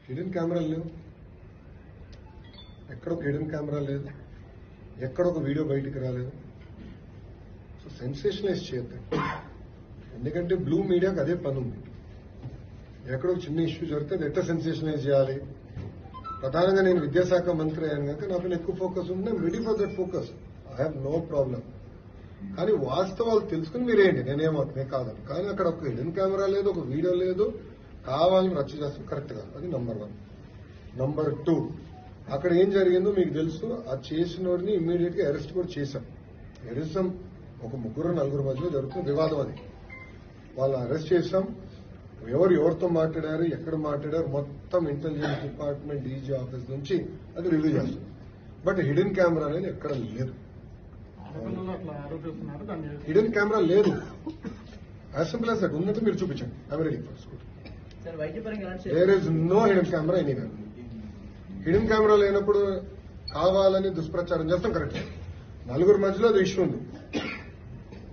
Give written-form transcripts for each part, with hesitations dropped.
Hidden కెమెరాలు లేవు, ఎక్కడ ఒక హిడెన్ కెమెరా లేదు, ఎక్కడ ఒక వీడియో బయటికి రాలేదు. సో సెన్సేషనలైజ్ చేయద్దు, ఎందుకంటే బ్లూ మీడియాకి అదే పని ఉంది. ఎక్కడో చిన్న ఇష్యూ జరిగితే అది ఎట్లా సెన్సేషనలైజ్ చేయాలి. ప్రధానంగా నేను విద్యాశాఖ మంత్రి అయ్యాను కనుక నా పైన ఎక్కువ ఫోకస్ ఉంది. నేను ready for that focus, I have no problem. కానీ వాస్తవాలు తెలుసుకుని మీరేంటి, నేనేమవుతుంది కాదు. కానీ అక్కడ ఒక హిడెన్ కెమెరా లేదు, ఒక వీడియో లేదు, కావాలని రచ్చ చేస్తాం, కరెక్ట్ కాదు. అది నంబర్ 1. నంబర్ 2, అక్కడ ఏం జరిగిందో మీకు తెలుసు. ఆ చేసిన వాడిని ఇమ్మీడియట్ గా అరెస్ట్ కూడా చేశాం. అరెస్టం ఒక 3-4 మధ్యలో జరుగుతున్న వివాదం అది. వాళ్ళని అరెస్ట్ చేశాం. ఎవరితో మాట్లాడారు, ఎక్కడ మాట్లాడారు, మొత్తం ఇంటెలిజెన్స్ డిపార్ట్మెంట్, డీజీ ఆఫీస్ నుంచి అది రివ్యూ చేస్తుంది. బట్ హిడెన్ కెమెరా అనేది ఎక్కడ లేదు. హిడెన్ కెమెరా లేదు. As simple as that. ఉన్నట్టు మీరు చూపించండి. I'm ready for school. There is no hidden camera anywhere. Hidden camera లేనప్పుడు కావాలని దుష్ప్రచారం చేస్తాం, కరెక్ట్. 4 మధ్యలో అది ఇష్యూ ఉంది.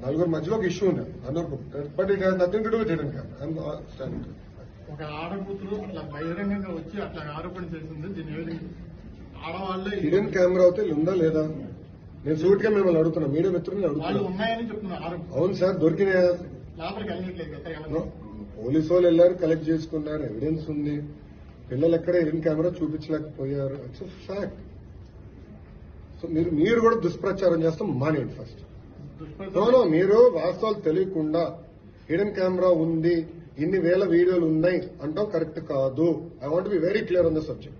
4 మధ్యలో ఒక ఇష్యూ ఉంది అందరికీ, but it has nothing to do with hidden camera. ఒక ఆడకూతురు అట్లా బహిరంగంగా వచ్చి అట్లా ఆరోపణ చేసింది. దీని ఆడవాళ్ళే హిడెన్ కెమెరా అయితే ఉందా లేదా నేను సూట్ గా మిమ్మల్ని అడుగుతున్నా, మీడియా మిత్రులు అడుగుతున్నా. ఉన్నాయని చెప్తున్నారు. అవును సార్, దొరికినాయా? లోపలికి వెళ్ళట్లేదు. పోలీసు వాళ్ళు వెళ్ళారు, కలెక్ట్ చేసుకున్నారు, ఎవిడెన్స్ ఉంది. పిల్లలు ఎక్కడ హిడెన్ కెమెరా చూపించలేకపోయారు. It's fact. సో మీరు కూడా దుష్ప్రచారం చేస్తాం మానేయండి ఫస్ట్. నో, మీరు వాస్తవాలు తెలియకుండా హిడెన్ కెమెరా ఉంది, ఇన్ని వేల వీడియోలు ఉన్నాయి అంటాం కరెక్ట్ కాదు. I want be very clear on the subject.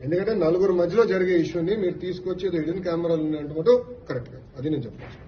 ఎందుకంటే 4 మధ్యలో జరిగే ఇష్యూని మీరు తీసుకొచ్చి హిడెన్ కెమెరాలు ఉన్నాయంటే కరెక్ట్ కాదు. అది నేను చెప్పాను.